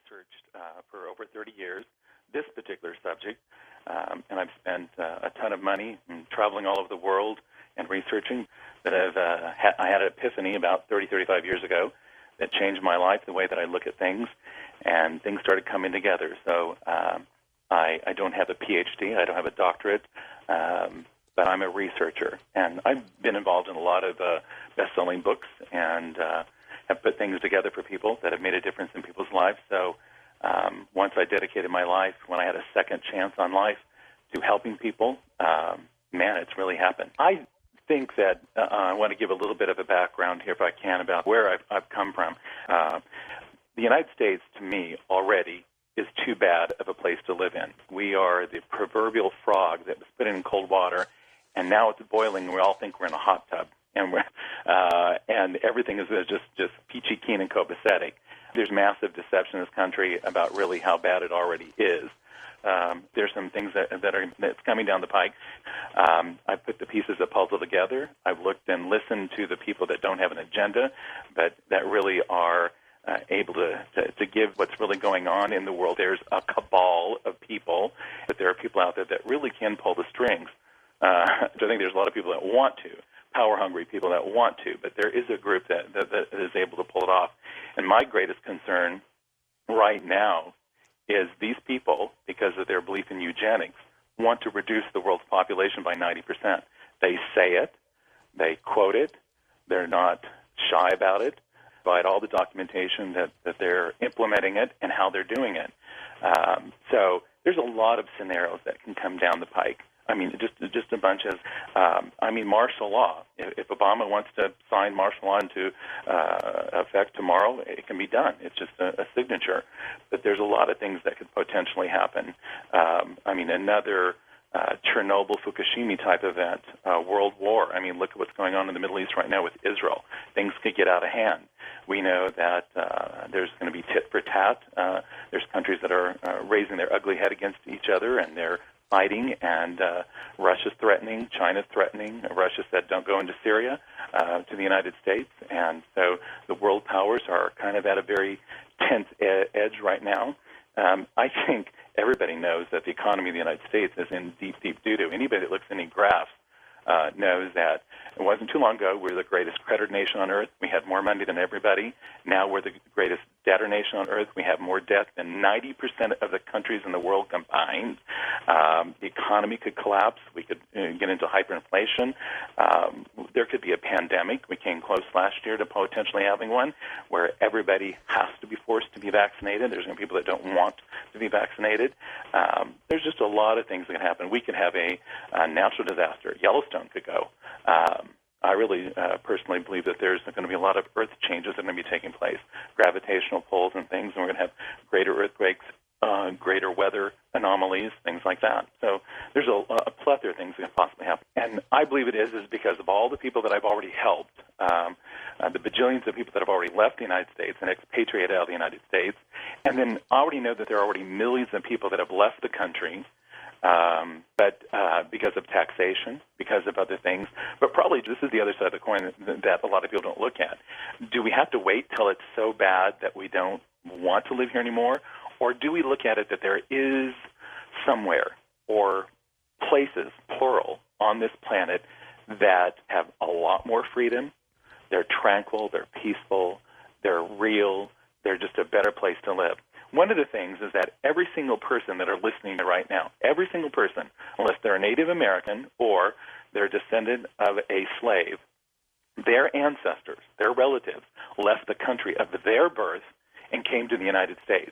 researched for over 30 years this particular subject, and I've spent a ton of money traveling all over the world and researching. That I had an epiphany about 35 years ago that changed my life, the way that I look at things, and things started coming together. So I don't have a PhD, I don't have a doctorate, but I'm a researcher, and I've been involved in a lot of best-selling books and have put things together for people that have made a difference in people's lives. So once I dedicated my life, when I had a second chance on life, to helping people, man, it's really happened. I think that I want to give a little bit of a background here, if I can, about where I've come from. The United States, to me, already is too bad of a place to live in. We are the proverbial frog that was put in cold water, and now it's boiling, and we all think we're in a hot tub, and everything is just peachy keen and copacetic. There's massive deception in this country about really how bad it already is. There's some things that's coming down the pike. I've put the pieces of the puzzle together. I've looked and listened to the people that don't have an agenda, but that really are able to give what's really going on in the world. There's a cabal of people, but there are people out there that really can pull the strings. I think there's a lot of people that want to, power-hungry people that want to, but there is a group that is able to pull it off. And my greatest concern right now is these people, because of their belief in eugenics, want to reduce the world's population by 90%. They say it, they quote it, they're not shy about it, provide all the documentation that they're implementing it and how they're doing it. So there's a lot of scenarios that can come down the pike. I mean, just a bunch of, martial law. If Obama wants to sign martial law into effect tomorrow, it can be done. It's just a signature. But there's a lot of things that could potentially happen. Another Chernobyl, Fukushima type event, world war. I mean, look at what's going on in the Middle East right now with Israel. Things could get out of hand. We know that there's going to be tit for tat. There's countries that are raising their ugly head against each other, and they're fighting, and Russia's threatening, China's threatening. Russia said don't go into Syria to the United States, and so the world powers are kind of at a very tense edge right now. I think everybody knows that the economy of the United States is in deep, deep doo-doo. Anybody that looks at any graphs knows that it wasn't too long ago we were the greatest creditor nation on earth. We had more money than everybody. Now we're the greatest debtor nation on earth. We have more debt than 90% of the countries in the world combined. The economy could collapse. We could get into hyperinflation. There could be a pandemic. We came close last year to potentially having one where everybody has to be forced to be vaccinated. There's going to be people that don't want to be vaccinated. There's just a lot of things that can happen. We could have a natural disaster. Yellowstone could go. I really personally believe that there's going to be a lot of earth changes that are going to be taking place, gravitational pulls and things, and we're going to have greater earthquakes, greater weather anomalies, things like that. So there's a plethora of things that can possibly happen. And I believe it is because of all the people that I've already helped, the bajillions of people that have already left the United States and expatriated out of the United States, and then I already know that there are already millions of people that have left the country, but because of taxation, because of other things. But probably this is the other side of the coin that a lot of people don't look at. Do we have to wait till it's so bad that we don't want to live here anymore? Or do we look at it that there is somewhere or places, plural, on this planet that have a lot more freedom, they're tranquil, they're peaceful, they're real, they're just a better place to live? One of the things is that every single person that are listening to right now, every single person, unless they're a Native American or they're a descendant of a slave, their ancestors, their relatives, left the country of their birth and came to the United States.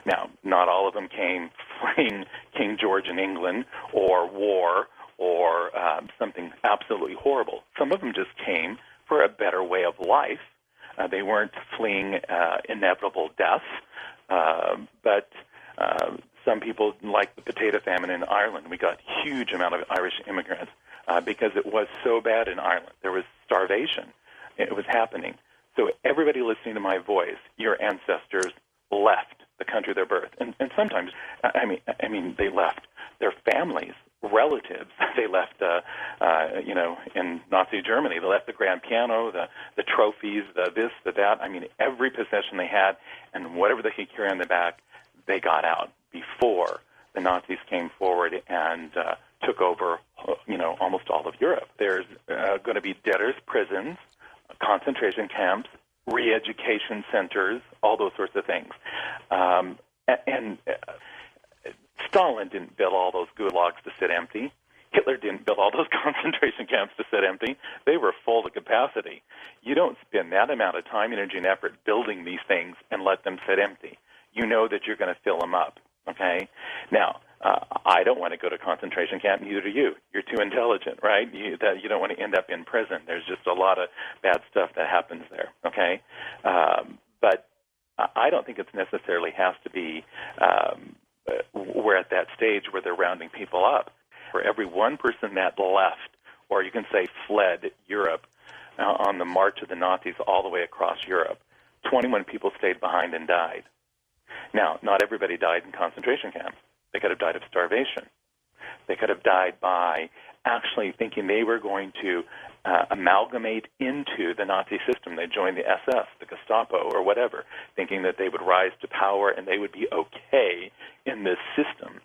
Now, not all of them came fleeing King George in England or war or something absolutely horrible. Some of them just came for a better way of life. They weren't fleeing inevitable death. But some people, like the potato famine in Ireland, we got a huge amount of Irish immigrants because it was so bad in Ireland. There was starvation. It was happening. So everybody listening to my voice, your ancestors left the country of their birth. And sometimes, they left their families relatives. They left, in Nazi Germany, they left the grand piano, the trophies, the this, the that. I mean, every possession they had and whatever they could carry on the back, they got out before the Nazis came forward and took over, almost all of Europe. There's going to be debtors' prisons, concentration camps, re-education centers, all those sorts of things. And Stalin didn't build all those gulags to sit empty. Hitler didn't build all those concentration camps to sit empty. They were full to capacity. You don't spend that amount of time, energy, and effort building these things and let them sit empty. You know that you're going to fill them up, okay? Now, I don't want to go to concentration camp, neither do you. You're too intelligent, right? You don't want to end up in prison. There's just a lot of bad stuff that happens there, okay? But I don't think it necessarily has to be we're at that stage where they're rounding people up. For every one person that left, or you can say fled Europe on the march of the Nazis all the way across Europe, 21 people stayed behind and died. Now, not everybody died in concentration camps. They could have died of starvation. They could have died by actually thinking they were going to amalgamate into the Nazi system. They joined the SS, the Gestapo, or whatever, thinking that they would rise to power and they would be okay in this system.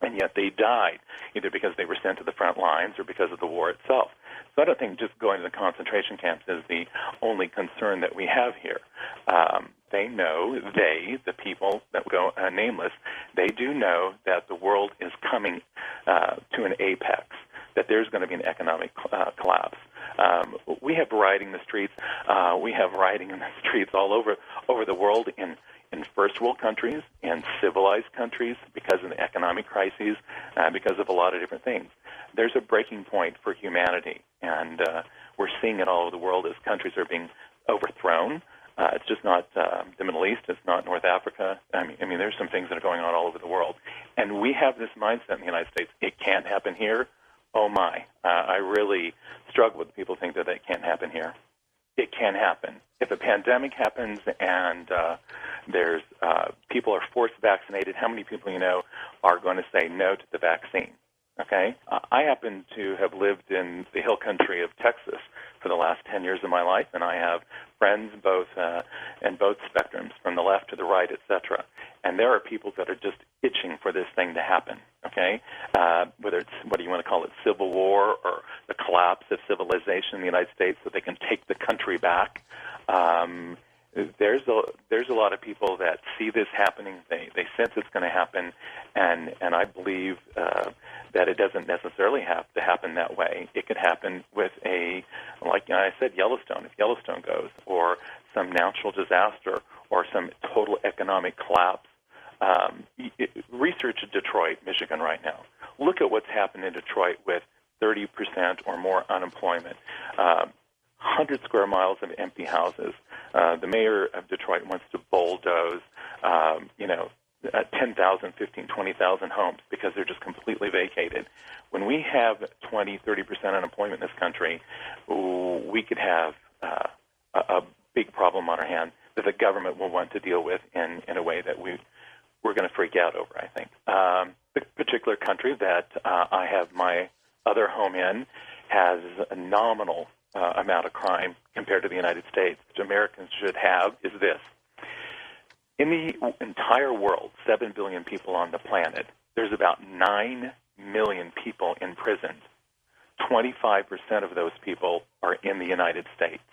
And yet they died, either because they were sent to the front lines or because of the war itself. So I don't think just going to the concentration camps is the only concern that we have here. They know, the people that go nameless, they do know that the world is coming to an apex, that there's going to be an economic collapse. We have rioting in the streets. We have rioting in the streets all over the world in first world countries and civilized countries because of the economic crises, because of a lot of different things. There's a breaking point for humanity, and we're seeing it all over the world as countries are being overthrown. It's just not the Middle East. It's not North Africa. I mean, there's some things that are going on all over the world. And we have this mindset in the United States. It can't happen here. Oh, my. I really struggle with people think that it can't happen here. It can happen. If a pandemic happens and there's people are forced vaccinated, how many people you know are going to say no to the vaccine? Okay? I happen to have lived in the hill country of Texas for the last 10 years of my life, and I have friends both in both spectrums, from the left to the right, etc. And there are people that are just itching for this thing to happen, okay? Whether it's, what do you want to call it, civil war or the collapse of civilization in the United States so they can take the country back. There's a lot of people that see this happening. They sense it's going to happen, and I believe that it doesn't necessarily have to happen that way. It could happen with like I said, Yellowstone. If Yellowstone goes, or some natural disaster, or some total economic collapse. Research Detroit, Michigan right now. Look at what's happened in Detroit with 30% or more unemployment. 100 square miles of empty houses. The mayor of Detroit wants to bulldoze, 10,000, 15, 20,000 homes because they're just completely vacated. When we have 20, 30% unemployment in this country, we could have a big problem on our hands that the government will want to deal with in a way that we're going to freak out over, I think. The particular country that I have my other home in has a nominal amount of crime compared to the United States, which Americans should have, is this. In the entire world, 7 billion people on the planet, there's about 9 million people in prison. 25% of those people are in the United States.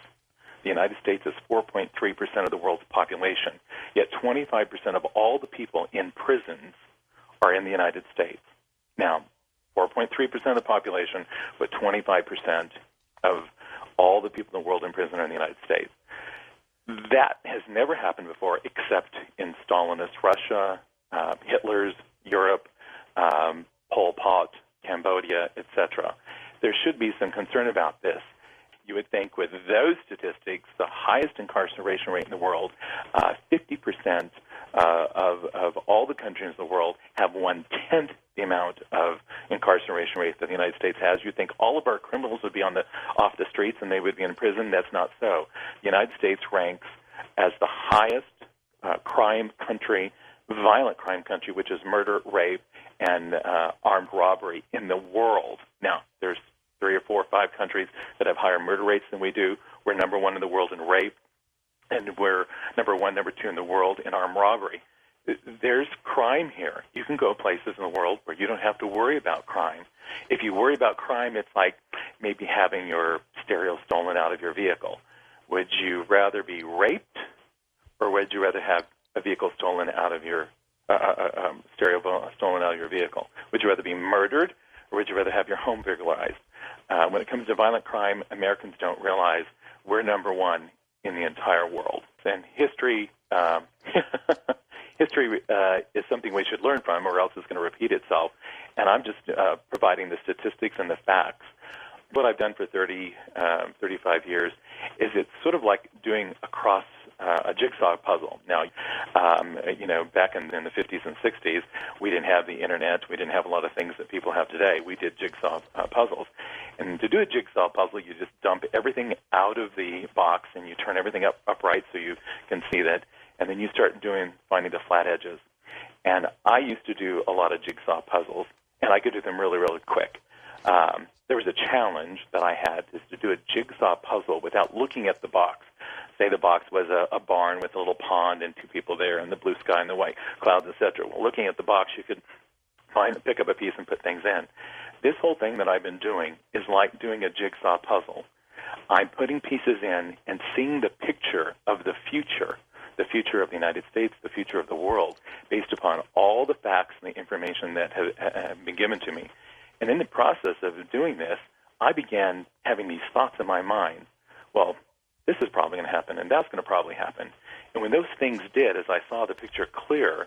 The United States is 4.3% of the world's population, yet 25% of all the people in prisons are in the United States. Now, 4.3% of the population, but 25% of all the people in the world in prison are in the United States. That has never happened before except in Stalinist Russia, Hitler's Europe, Pol Pot, Cambodia, etc. There should be some concern about this. You would think with those statistics, the highest incarceration rate in the world, 50% of all the countries in the world have 1/10 the amount of incarceration rate that the United States has. You'd think all of our criminals would be off the streets and they would be in prison. That's not so. The United States ranks as the highest crime country violent crime country, which is murder, rape, and armed robbery in the world. Now, there's 3 or 4 or 5 countries that have higher murder rates than we do. We're number 1 in the world in rape, and we're number 1, number 2 in the world in armed robbery. There's crime here. You can go places in the world where you don't have to worry about crime. If you worry about crime, it's like maybe having your stereo stolen out of your vehicle. Would you rather be raped, or would you rather have a vehicle stolen out of your stereo stolen out of your vehicle? Would you rather be murdered, or would you rather have your home burglarized? When it comes to violent crime, Americans don't realize we're number 1 in the entire world. And history is something we should learn from, or else it's going to repeat itself. And I'm just providing the statistics and the facts. What I've done for 35 years is it's sort of like doing a jigsaw puzzle. Now, back in the 50s and 60s, we didn't have the internet. We didn't have a lot of things that people have today. We did jigsaw puzzles. And to do a jigsaw puzzle, you just dump everything out of the box and you turn everything upright so you can see that. And then you start finding the flat edges. And I used to do a lot of jigsaw puzzles, and I could do them really, really quick. There was a challenge that I had, is to do a jigsaw puzzle without looking at the box. Say the box was a barn with a little pond and 2 people there and the blue sky and the white clouds, etc. Well, looking at the box, you could pick up a piece and put things in. This whole thing that I've been doing is like doing a jigsaw puzzle. I'm putting pieces in and seeing the picture of the future of the United States, the future of the world, based upon all the facts and the information that have been given to me. And in the process of doing this, I began having these thoughts in my mind. Well, this is probably going to happen, and that's going to probably happen. And when those things did, as I saw the picture clear,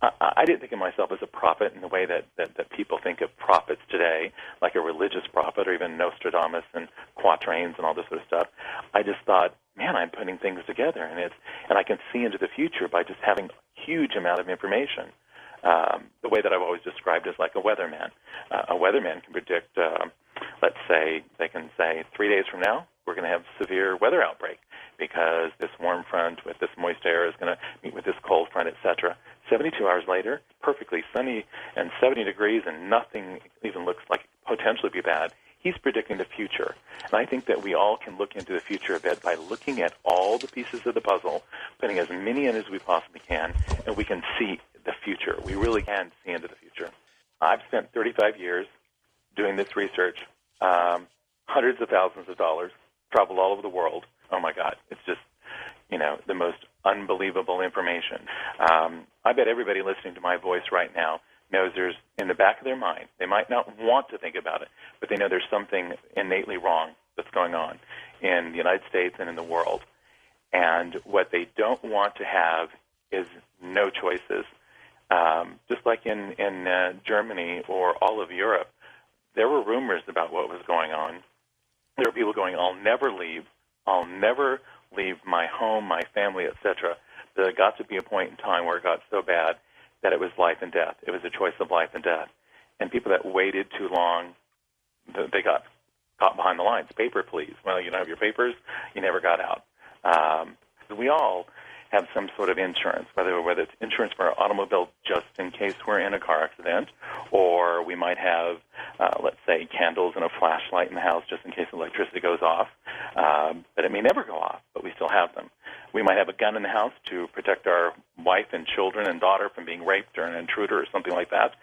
I didn't think of myself as a prophet in the way that people think of prophets today, like a religious prophet or even Nostradamus and quatrains and all this sort of stuff. I just thought, man, I'm putting things together, and I can see into the future by just having a huge amount of information. The way that I've always described is like a weatherman. A weatherman can predict, let's say, they can say 3 days from now, we're going to have severe weather outbreak because this warm front with this moist air is going to meet with this cold front, etc. 72 hours later, perfectly sunny and 70 degrees and nothing even looks like it could potentially be bad. He's predicting the future. And I think that we all can look into the future a bit by looking at all the pieces of the puzzle, putting as many in as we possibly can, and we can see the future. We really can see into the future. I've spent 35 years doing this research, hundreds of thousands of dollars, traveled all over the world. Oh, my God. It's just, the most unbelievable information. I bet everybody listening to my voice right now knows there's, in the back of their mind, they might not want to think about it, but they know there's something innately wrong that's going on in the United States and in the world. And what they don't want to have is no choices. Just like in Germany or all of Europe, there were rumors about what was going on. There were people going, I'll never leave my home, my family, etc. There got to be a point in time where it got so bad that it was life and death. It was a choice of life and death. And people that waited too long, they got caught behind the lines. Paper, please. Well, you don't have your papers, you never got out. We all have some sort of insurance, whether it's insurance for our automobile just in case we're in a car accident, or we might have, let's say, candles and a flashlight in the house just in case electricity goes off. But it may never go off, but we still have them. We might have a gun in the house to protect our wife and children and daughter from being raped or an intruder or something like that.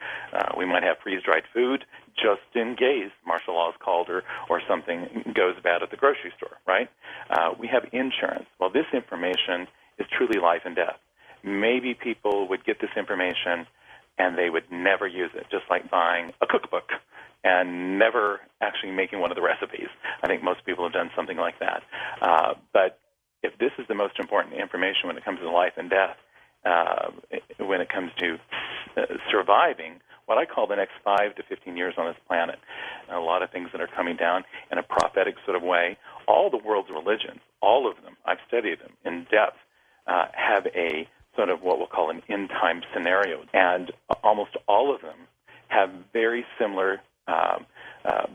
We might have freeze-dried food just in case martial law is called or something goes bad at the grocery store, right? We have insurance. Well, this information is truly life and death. Maybe people would get this information and they would never use it, just like buying a cookbook and never actually making one of the recipes. I think most people have done something like that. But if this is the most important information when it comes to life and death, when it comes to surviving what I call the next 5 to 15 years on this planet, a lot of things that are coming down in a prophetic sort of way, all the world's religions, all of them, I've studied them in depth, have a sort of what we'll call an end-time scenario. And almost all of them have very similar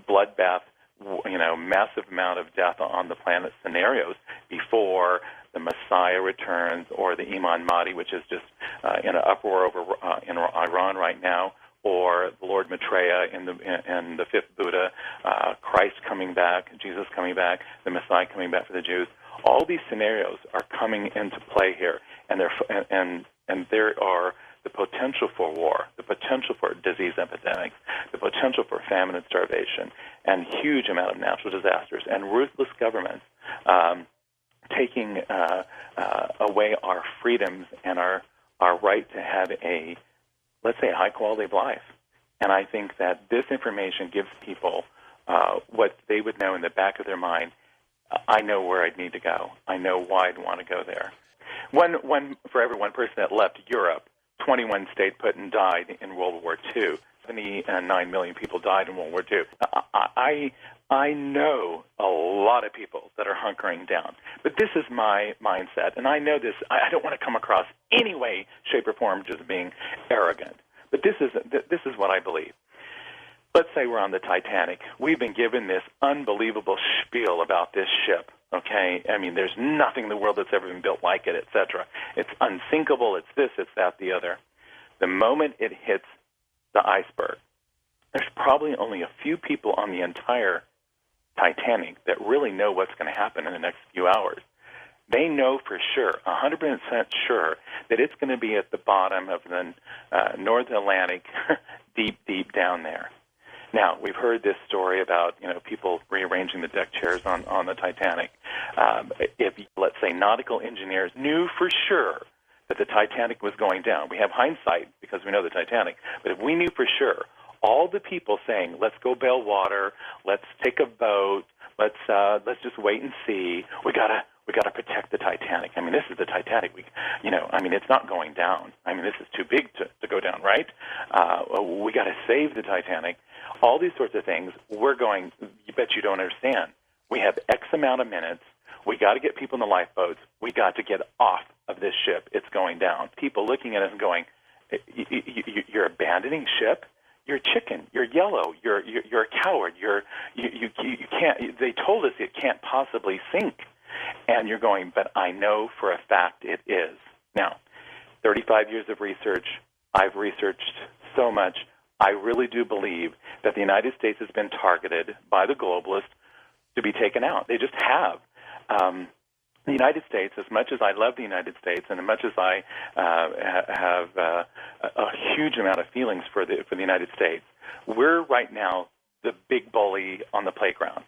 bloodbath, massive amount of death on the planet scenarios before the Messiah returns, or the Imam Mahdi, which is just in an uproar over in Iran right now, or the Lord Maitreya in the fifth Buddha, Christ coming back, Jesus coming back, the Messiah coming back for the Jews. All these scenarios are coming into play here, and there are the potential for war, the potential for disease epidemics, the potential for famine and starvation, and huge amount of natural disasters, and ruthless governments taking away our freedoms and our right to have a, let's say, a high quality of life. And I think that this information gives people what they would know in the back of their mind. I know where I'd need to go. I know why I'd want to go there. For every one person that left Europe, 21 stayed put and died in World War II. 79 million people died in World War II. I know a lot of people that are hunkering down. But this is my mindset, and I know this. I don't want to come across any way, shape, or form just being arrogant. But this is what I believe. Let's say we're on the Titanic. We've been given this unbelievable spiel about this ship, okay? I mean, there's nothing in the world that's ever been built like it, etc. It's unsinkable, it's this, it's that, the other. The moment it hits the iceberg, there's probably only a few people on the entire Titanic that really know what's going to happen in the next few hours. They know for sure, 100% sure, that it's going to be at the bottom of the North Atlantic, deep, deep down there. Now, we've heard this story about, people rearranging the deck chairs on the Titanic. If, let's say, nautical engineers knew for sure that the Titanic was going down, we have hindsight because we know the Titanic, but if we knew for sure, all the people saying, let's go bail water, let's take a boat, let's just wait and see, we gotta protect the Titanic. I mean, this is the Titanic. It's not going down. I mean, this is too big to go down, right? We got to save the Titanic. All these sorts of things. We're going, you bet you don't understand. We have X amount of minutes. We got to get people in the lifeboats. We got to get off of this ship. It's going down. People looking at us and going, you're abandoning ship? You're a chicken. You're yellow. You're a coward. You can't. They told us it can't possibly sink. And you're going, but I know for a fact it is. Now, 35 years of research, I've researched so much. I really do believe that the United States has been targeted by the globalists to be taken out. They just have. The United States, as much as I love the United States and as much as I have a huge amount of feelings for the United States, we're right now the big bully on the playground.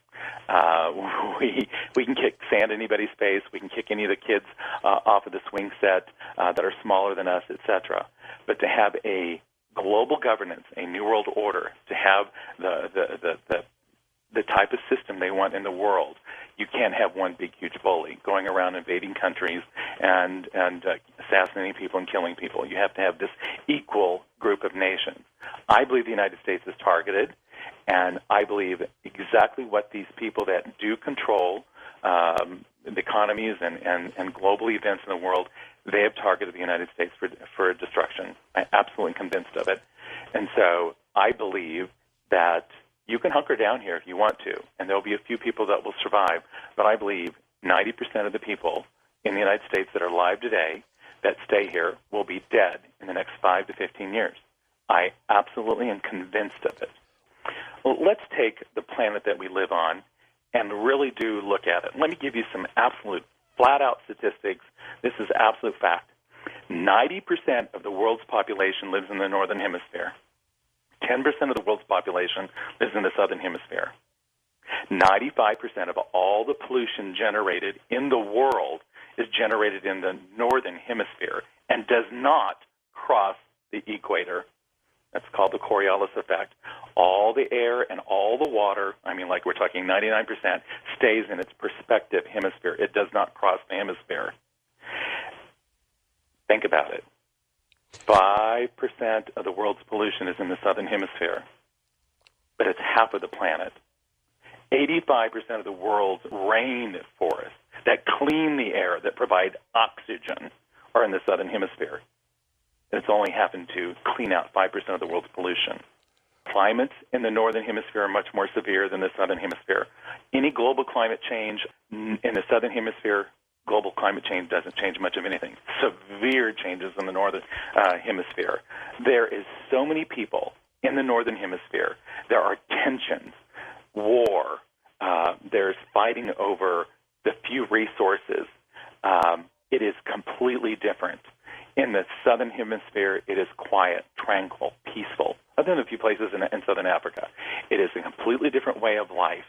We can kick sand in anybody's face. We can kick any of the kids off of the swing set that are smaller than us, etc. But to have a global governance, a new world order, to have the type of system they want in the world, you can't have one big, huge bully going around invading countries and assassinating people and killing people. You have to have this equal group of nations. I believe the United States is targeted, and I believe exactly what these people that do control the economies and global events in the world, they have targeted the United States for destruction. I'm absolutely convinced of it. And so I believe that you can hunker down here if you want to, and there will be a few people that will survive, but I believe 90% of the people in the United States that are alive today that stay here will be dead in the next 5 to 15 years. I absolutely am convinced of it. Well, let's take the planet that we live on and really do look at it. Let me give you some absolute flat-out statistics. This is absolute fact. 90% of the world's population lives in the northern hemisphere. 10% of the world's population lives in the southern hemisphere. 95% of all the pollution generated in the world is generated in the northern hemisphere and does not cross the equator. That's called the Coriolis effect. All the air and all the water, like we're talking 99%, stays in its perspective hemisphere. It does not cross the hemisphere. Think about it. 5% of the world's pollution is in the southern hemisphere, but it's half of the planet. 85% of the world's rainforests that clean the air, that provide oxygen, are in the southern hemisphere. It's only happened to clean out 5% of the world's pollution. Climates in the northern hemisphere are much more severe than the southern hemisphere. Any global climate change in the southern hemisphere global climate change doesn't change much of anything. Severe changes in the northern hemisphere. There is so many people in the northern hemisphere. There are tensions, war. There's fighting over the few resources. It is completely different. In the southern hemisphere, it is quiet, tranquil, peaceful. Other than a few places in southern Africa, it is a completely different way of life.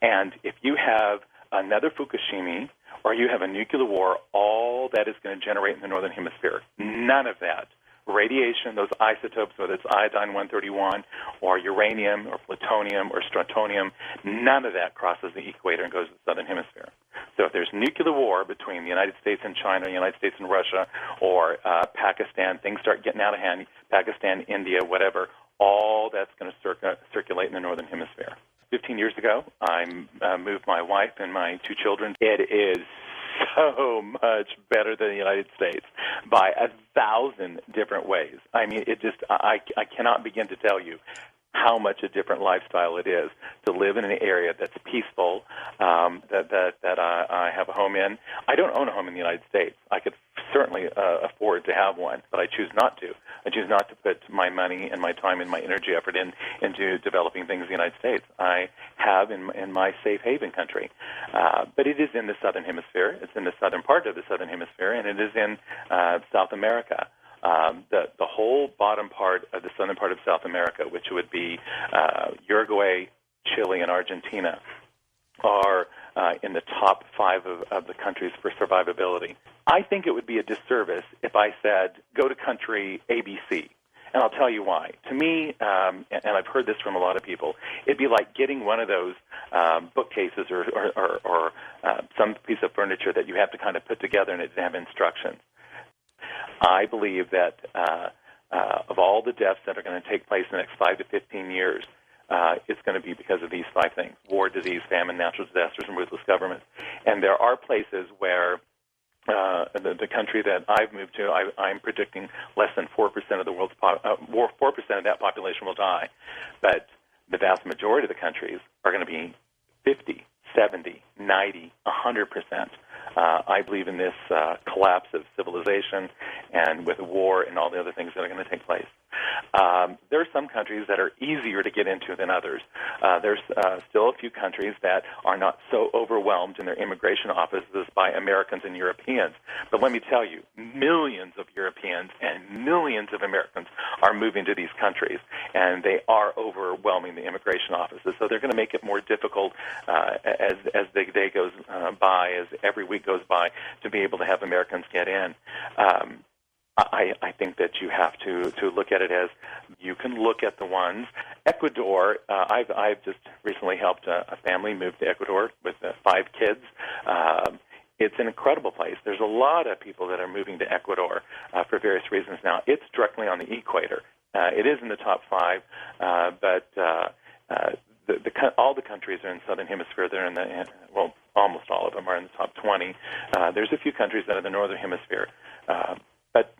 And if you have another Fukushima or you have a nuclear war, all that is going to generate in the northern hemisphere. None of that. Radiation, those isotopes, whether it's iodine-131 or uranium or plutonium or strontium, none of that crosses the equator and goes to the southern hemisphere. So if there's nuclear war between the United States and China, the United States and Russia, or Pakistan, things start getting out of hand, Pakistan, India, whatever, all that's going to circulate in the northern hemisphere. 15 years ago, I moved my wife and my two children. It is so much better than the United States by 1,000 different ways. I mean, it just, I cannot begin to tell you how much a different lifestyle it is to live in an area that's peaceful, that I have a home in. I don't own a home in the United States. I could certainly afford to have one, but I choose not to. I choose not to put my money and my time and my energy effort into developing things in the United States. I have in my safe haven country. But it is in the southern hemisphere. It's in the southern part of the southern hemisphere, and it is in South America. The whole bottom part of the southern part of South America, which would be Uruguay, Chile, and Argentina, are in the top 5 of the countries for survivability. I think it would be a disservice if I said, go to country ABC. And I'll tell you why. To me, and I've heard this from a lot of people, it'd be like getting one of those bookcases or some piece of furniture that you have to kind of put together and it doesn't have instructions. I believe that of all the deaths that are going to take place in the next 5 to 15 years, it's going to be because of these 5 things: war, disease, famine, natural disasters, and ruthless governments. And there are places where the country that I've moved to, I'm predicting less than 4% of the world's 4% of that population will die. But the vast majority of the countries are going to be 50, 70, 90, 100%. I believe in this collapse of civilization and with war and all the other things that are going to take place. There are some countries that are easier to get into than others. There's still a few countries that are not so overwhelmed in their immigration offices by Americans and Europeans. But let me tell you, millions of Europeans and millions of Americans are moving to these countries, and they are overwhelming the immigration offices. So they're going to make it more difficult as the day goes by, as every week goes by, to be able to have Americans get in. I think that you have to look at it as you can look at the ones. Ecuador, I've just recently helped a family move to Ecuador with 5 kids. It's an incredible place. There's a lot of people that are moving to Ecuador for various reasons now. It's directly on the equator. It is in the top 5, but all the countries are in the southern hemisphere. They're in well, almost all of them are in the top 20. There's a few countries that are in the northern hemisphere, but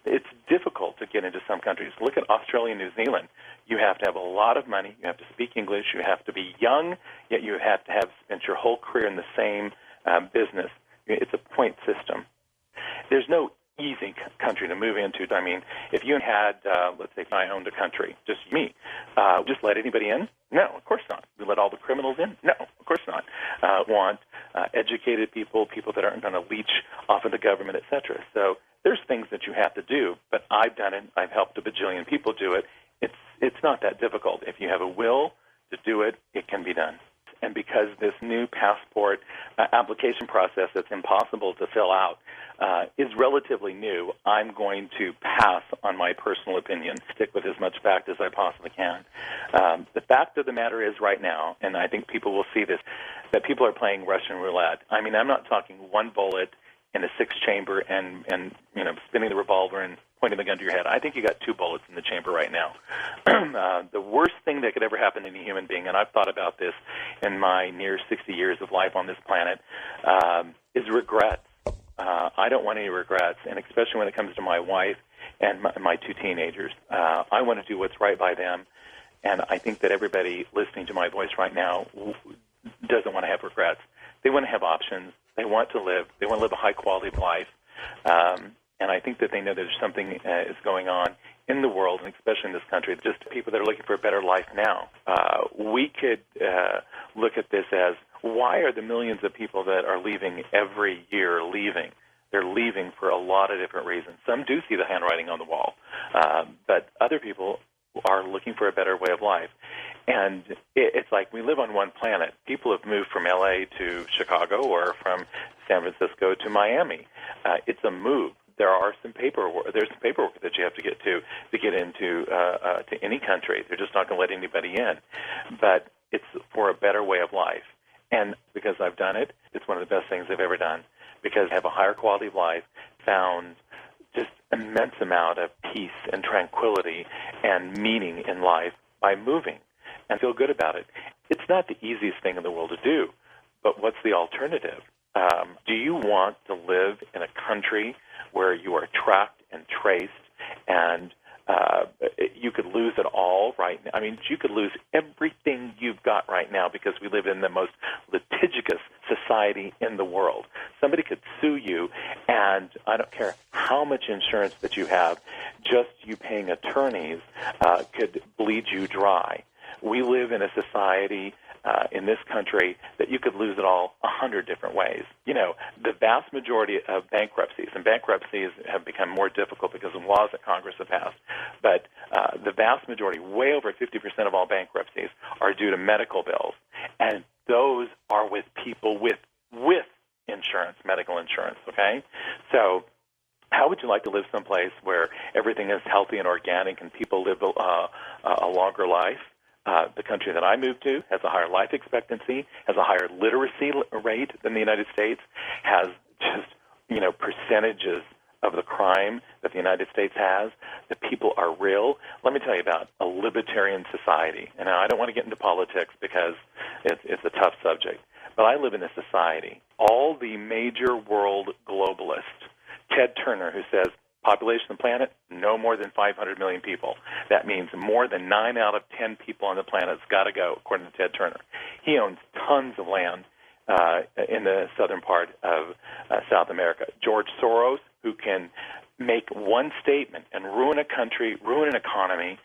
it's difficult to get into some countries. Look at Australia and New Zealand. You have to have a lot of money. You have to speak English. You have to be young, yet you have to have spent your whole career in the same business. It's a point system. There's no easy country to move into. I mean, if you had, let's say, I owned a country, just me, just let anybody in? No, of course not. We let all the criminals in? No, of course not. Want educated people, people that aren't going to leech off of the government, et cetera. So there's things that you have to do, but I've done it. I've helped a bajillion people do it. It's not that difficult. If you have a will to do it, it can be done. And because this new passport application process that's impossible to fill out is relatively new, I'm going to pass on my personal opinion, stick with as much fact as I possibly can. The fact of the matter is right now, and I think people will see this, that people are playing Russian roulette. I mean, I'm not talking one bullet in a 6-chamber and spinning the revolver and pointing the gun to your head. I think you got 2 bullets in the chamber right now. The worst thing that could ever happen to any human being, and I've thought about this in my near 60 years of life on this planet, is regrets. I don't want any regrets, and especially when it comes to my wife and my 2 teenagers. I want to do what's right by them, and I think that everybody listening to my voice right now doesn't want to have regrets. They want to have options. They want to live. They want to live a high quality of life. And I think that they know there's something is going on in the world, and especially in this country, just people that are looking for a better life now. We could look at this as, why are the millions of people that are leaving every year leaving? They're leaving for a lot of different reasons. Some do see the handwriting on the wall, but other people are looking for a better way of life. And it's like we live on one planet. People have moved from L.A. to Chicago or from San Francisco to Miami. It's a move. There's some paperwork that you have to get into to any country. They're just not going to let anybody in. But it's for a better way of life. And because I've done it, it's one of the best things I've ever done, because I have a higher quality of life, found just immense amount of peace and tranquility and meaning in life by moving, and feel good about it. It's not the easiest thing in the world to do, but what's the alternative? Do you want to live in a country where you are tracked and traced and you could lose it all right now? I mean, you could lose everything you've got right now because we live in the most litigious society in the world. Somebody could sue you, and I don't care how much insurance that you have, just you paying attorneys could bleed you dry. We live in a society in this country that you could lose it all 100 different ways. You know, the vast majority of bankruptcies, and bankruptcies have become more difficult because of laws that Congress have passed, but the vast majority, way over 50% of all bankruptcies, are due to medical bills. And those are with people with insurance, medical insurance, okay? So how would you like to live someplace where everything is healthy and organic and people live a longer life? The country that I moved to has a higher life expectancy, has a higher literacy rate than the United States, has just, percentages of the crime that the United States has. The people are real. Let me tell you about a libertarian society. And I don't want to get into politics because it's a tough subject, but I live in a society. All the major world globalists, Ted Turner, who says, population of the planet, no more than 500 million people. That means more than 9 out of 10 people on the planet has got to go, according to Ted Turner. He owns tons of land in the southern part of South America. George Soros, who can make one statement and ruin a country, ruin an economy.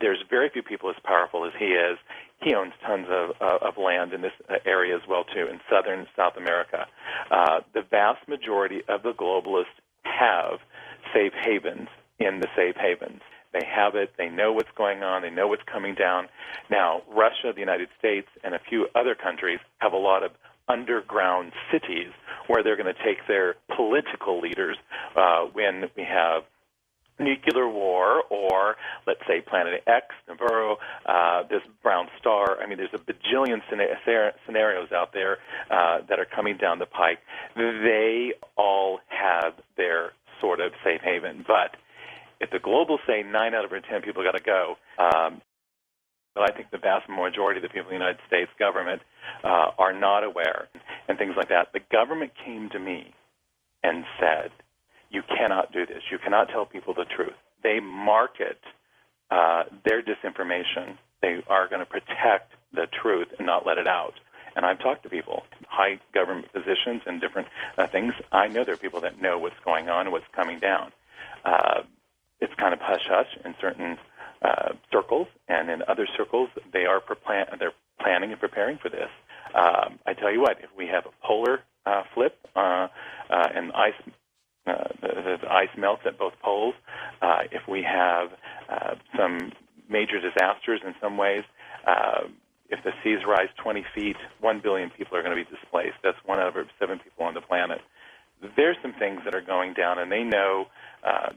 There's very few people as powerful as he is. He owns tons of land in this area as well, too, in southern South America. The vast majority of the globalists have safe havens in the safe havens. They have it. They know what's going on. They know what's coming down. Now, Russia, the United States, and a few other countries have a lot of underground cities where they're going to take their political leaders when we have nuclear war, or let's say Planet X, Nibiru, this brown star. I mean, there's a bajillion scenarios out there that are coming down the pike. They all have their sort of safe haven. But if the globals say 9 out of 10 people got to go, but I think the vast majority of the people in the United States government are not aware and things like that. The government came to me and said, you cannot do this. You cannot tell people the truth. They market their disinformation. They are going to protect the truth and not let it out. And I've talked to people, high government positions and different things. I know there are people that know what's going on and what's coming down. It's kind of hush-hush in certain circles, and in other circles, they're planning and preparing for this. I tell you what, if we have a polar flip and the ice melts at both poles, if we have some major disasters in some ways, if the seas rise 20 feet, 1 billion people are going to be displaced. That's 1 out of 7 people on the planet. There's some things that are going down, and they know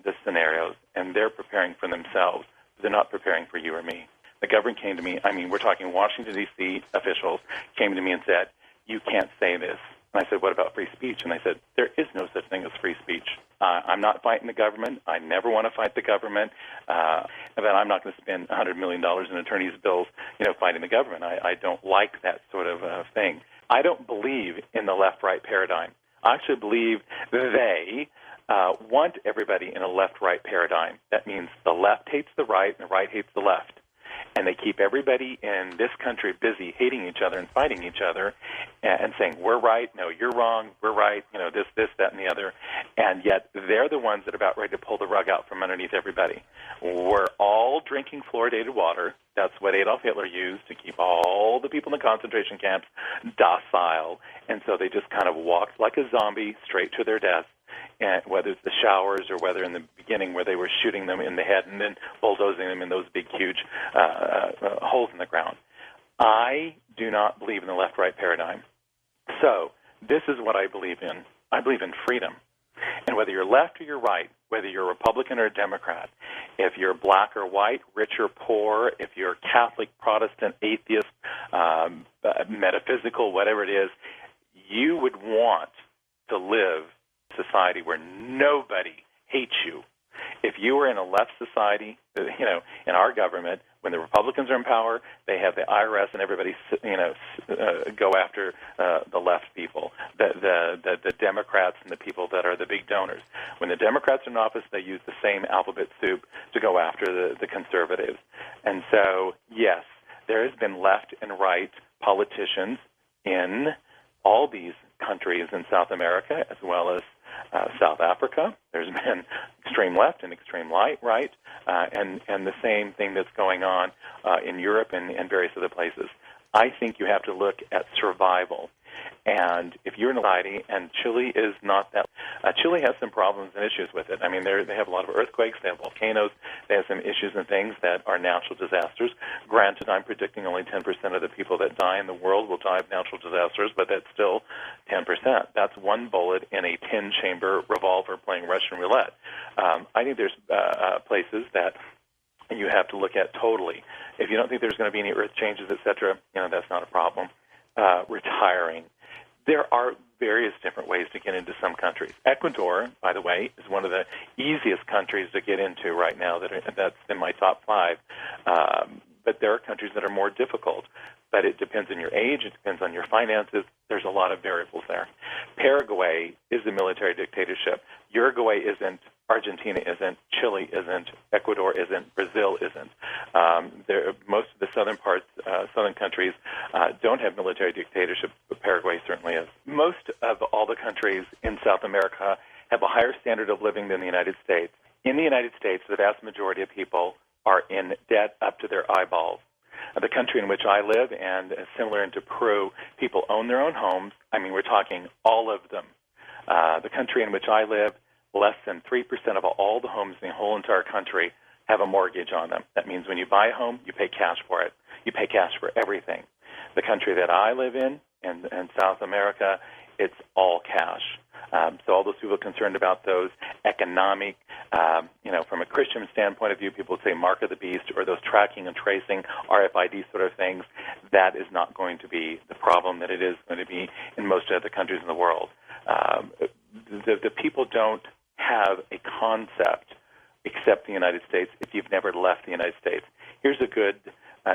the scenarios, and they're preparing for themselves. They're not preparing for you or me. The government came to me, we're talking Washington, D.C. officials came to me and said, you can't say this. And I said, what about free speech? And I said, there is no such thing as free speech. I'm not fighting the government. I never want to fight the government. But I'm not going to spend $100 million in attorney's bills, fighting the government. I don't like that sort of thing. I don't believe in the left-right paradigm. I actually believe they want everybody in a left-right paradigm. That means the left hates the right and the right hates the left. and they keep everybody in this country busy hating each other and fighting each other and saying, we're right, no, you're wrong, we're right, this, that, and the other. And yet they're the ones that are about ready to pull the rug out from underneath everybody. We're all drinking fluoridated water. That's what Adolf Hitler used to keep all the people in the concentration camps docile. And so they just kind of walked like a zombie straight to their death. And whether it's the showers or whether in the beginning where they were shooting them in the head and then bulldozing them in those big, huge holes in the ground. I do not believe in the left-right paradigm. So this is what I believe in. I believe in freedom. And whether you're left or you're right, whether you're a Republican or a Democrat, if you're black or white, rich or poor, if you're Catholic, Protestant, atheist, metaphysical, whatever it is, you would want to live society where nobody hates you. If you were in a left society, in our government, when the Republicans are in power, they have the IRS and everybody, go after the left people, the Democrats and the people that are the big donors. When the Democrats are in office, they use the same alphabet soup to go after the conservatives. And so, yes, there has been left and right politicians in all these countries in South America as well as South Africa. There's been extreme left and extreme right, and the same thing that's going on in Europe and various other places. I think you have to look at survival. And if you're in a society, and Chile is not that, Chile has some problems and issues with it. I mean, they have a lot of earthquakes, they have volcanoes, they have some issues and things that are natural disasters. Granted, I'm predicting only 10% of the people that die in the world will die of natural disasters, but that's still 10%. That's one bullet in a 10-chamber revolver playing Russian roulette. I think there's places that you have to look at totally. If you don't think there's going to be any earth changes, et cetera, that's not a problem. Retiring. There are various different ways to get into some countries. Ecuador, by the way, is one of the easiest countries to get into right now. That's in my top 5. But there are countries that are more difficult. But it depends on your age. It depends on your finances. There's a lot of variables there. Paraguay is a military dictatorship. Uruguay isn't. Argentina isn't, Chile isn't, Ecuador isn't, Brazil isn't. Most of the southern countries don't have military dictatorships, but Paraguay certainly is. Most of all the countries in South America have a higher standard of living than the United States. In the United States, the vast majority of people are in debt up to their eyeballs. The country in which I live, and similar into Peru, people own their own homes. I mean, we're talking all of them. The country in which I live, less than 3% of all the homes in the whole entire country have a mortgage on them. That means when you buy a home, you pay cash for it. You pay cash for everything. The country that I live in South America, it's all cash. So all those people concerned about those economic, from a Christian standpoint of view, people would say mark of the beast or those tracking and tracing, RFID sort of things, that is not going to be the problem that it is going to be in most other countries in the world. The people don't have a concept except the United States if you've never left the United States. Here's a good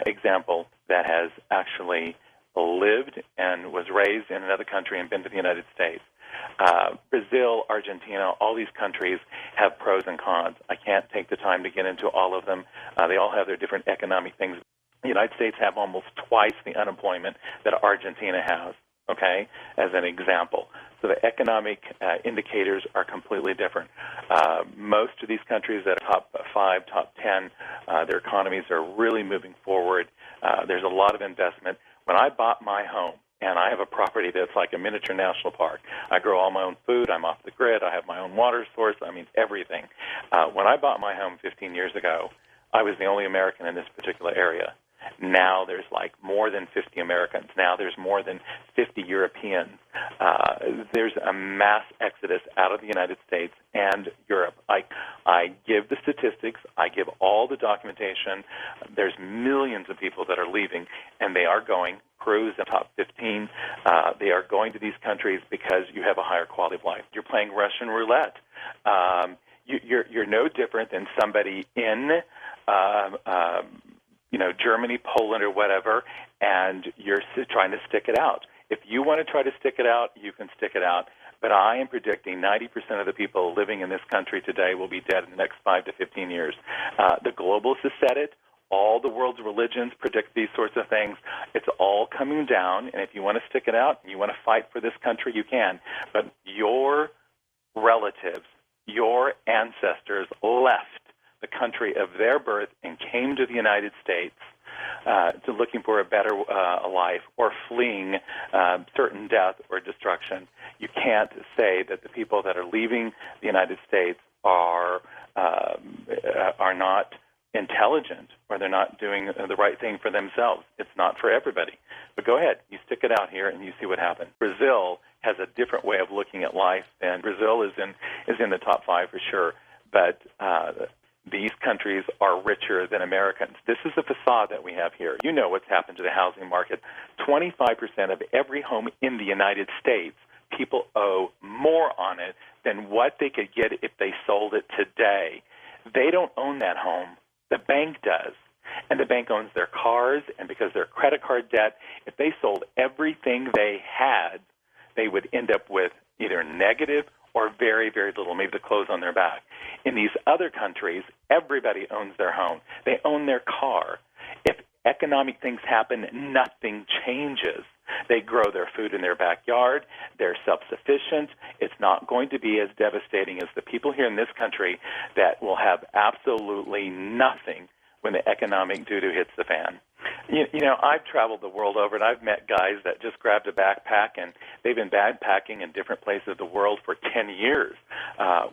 example that has actually lived and was raised in another country and been to the United States. Brazil, Argentina, all these countries have pros and cons. I can't take the time to get into all of them. They all have their different economic things. The United States have almost twice the unemployment that Argentina has, okay, as an example. So the economic indicators are completely different. Most of these countries that are top 5, top 10, their economies are really moving forward. There's a lot of investment. When I bought my home, and I have a property that's like a miniature national park. I grow all my own food. I'm off the grid. I have my own water source. I mean, everything. When I bought my home 15 years ago, I was the only American in this particular area. Now there's like more than 50 Americans. Now there's more than 50 Europeans. There's a mass exodus out of the United States and Europe. I give the statistics. I give all the documentation. There's millions of people that are leaving, and they are going. Peru's in the top 15. They are going to these countries because you have a higher quality of life. You're playing Russian roulette. You're no different than somebody in Germany, Poland, or whatever, and you're trying to stick it out. If you want to try to stick it out, you can stick it out. But I am predicting 90% of the people living in this country today will be dead in the next 5 to 15 years. The globalists have said it. All the world's religions predict these sorts of things. It's all coming down, and if you want to stick it out and you want to fight for this country, you can. But your relatives, your ancestors left the country of their birth and came to the United States to looking for a better life or fleeing certain death or destruction. You can't say that the people that are leaving the United States are not intelligent or they're not doing the right thing for themselves. It's not for everybody. But go ahead, you stick it out here and you see what happens. Brazil has a different way of looking at life, and Brazil is in the top 5 for sure. But these countries are richer than Americans. This is the facade that we have here. You know what's happened to the housing market. 25% of every home in the United States, people owe more on it than what they could get if they sold it today. They don't own that home. The bank does. And the bank owns their cars, and because their credit card debt, if they sold everything they had, they would end up with either negative or very, very little, maybe the clothes on their back. In these other countries, everybody owns their home. They own their car. If economic things happen, nothing changes. They grow their food in their backyard. They're self-sufficient. It's not going to be as devastating as the people here in this country that will have absolutely nothing when the economic doo-doo hits the fan. You know, I've traveled the world over, and I've met guys that just grabbed a backpack, and they've been backpacking in different places of the world for 10 years.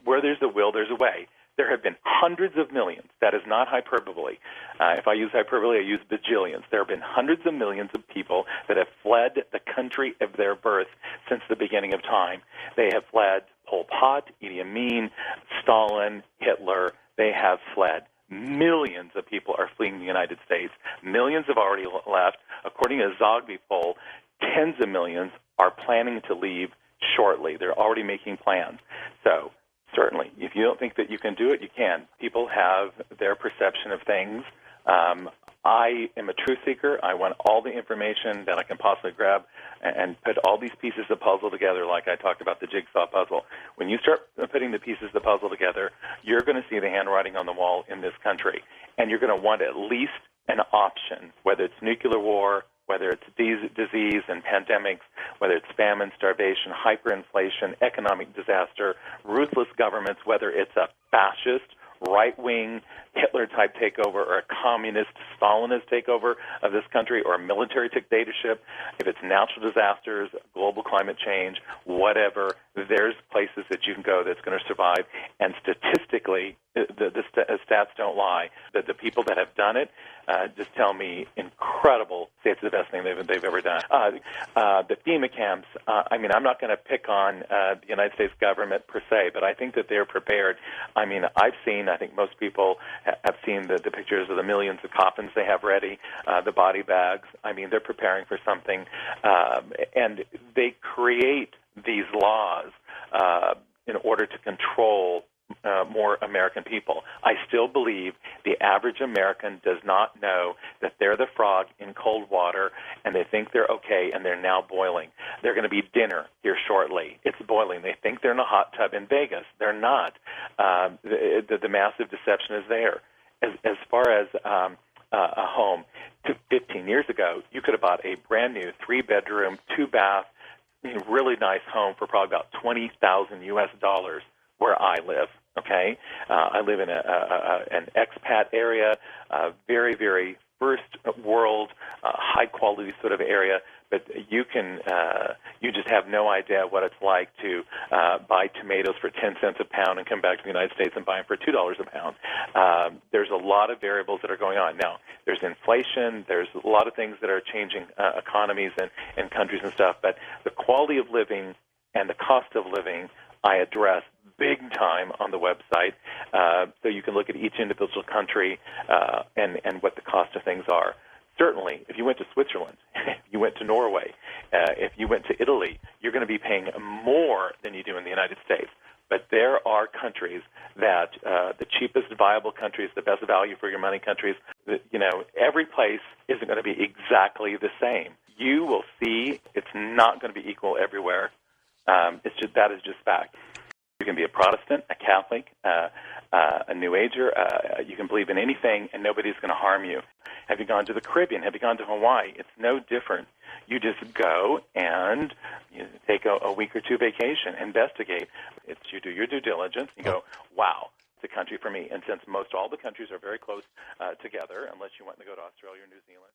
Where there's a will, there's a way. There have been hundreds of millions. That is not hyperbole. If I use hyperbole, I use bajillions. There have been hundreds of millions of people that have fled the country of their birth since the beginning of time. They have fled Pol Pot, Idi Amin, Stalin, Hitler. They have fled. Millions of people are fleeing the United States. Millions have already left. According to a Zogby poll, tens of millions are planning to leave shortly. They're already making plans. So certainly, if you don't think that you can do it, you can. People have their perception of things. I am a truth seeker. I want all the information that I can possibly grab and put all these pieces of puzzle together like I talked about the jigsaw puzzle. When you start putting the pieces of the puzzle together, you're going to see the handwriting on the wall in this country. And you're going to want at least an option, whether it's nuclear war, whether it's disease and pandemics, whether it's famine, starvation, hyperinflation, economic disaster, ruthless governments, whether it's a fascist, right-wing Hitler-type takeover or a communist Stalinist takeover of this country or a military dictatorship, if it's natural disasters, global climate change, whatever, there's places that you can go that's going to survive. And statistically, the stats don't lie. That the people that have done it just tell me incredible. Say it's the best thing they've ever done. The FEMA camps, I mean, I'm not going to pick on the United States government per se, but I think that they're prepared. I mean, I think most people have seen the pictures of the millions of coffins they have ready, the body bags. I mean, they're preparing for something. And they create these laws in order to control more American people. I still believe the average American does not know that they're the frog in cold water and they think they're okay and they're now boiling. They're going to be dinner here shortly. It's boiling. They think they're in a hot tub in Vegas. They're not. The massive deception is there. As far as a home, 15 years ago, you could have bought a brand new 3-bedroom, 2-bath, really nice home for probably about $20,000 US where I live. Okay, I live in an expat area, very, very first world, high quality sort of area. But you just have no idea what it's like to buy tomatoes for 10 cents a pound and come back to the United States and buy them for $2 a pound. There's a lot of variables that are going on. Now, there's inflation. There's a lot of things that are changing economies and countries and stuff. But the quality of living and the cost of living I address big time on the website, so you can look at each individual country and what the cost of things are. Certainly, if you went to Switzerland, if you went to Norway, if you went to Italy, you're going to be paying more than you do in the United States. But there are countries that the cheapest viable countries, the best value for your money countries, every place isn't going to be exactly the same. You will see it's not going to be equal everywhere. That is just fact. You can be a Protestant, a Catholic, a New Ager. You can believe in anything, and nobody's going to harm you. Have you gone to the Caribbean? Have you gone to Hawaii? It's no different. You just go and you take a week or two vacation, investigate. You do your due diligence. You go, wow, it's a country for me. And since most all the countries are very close together, unless you want to go to Australia or New Zealand.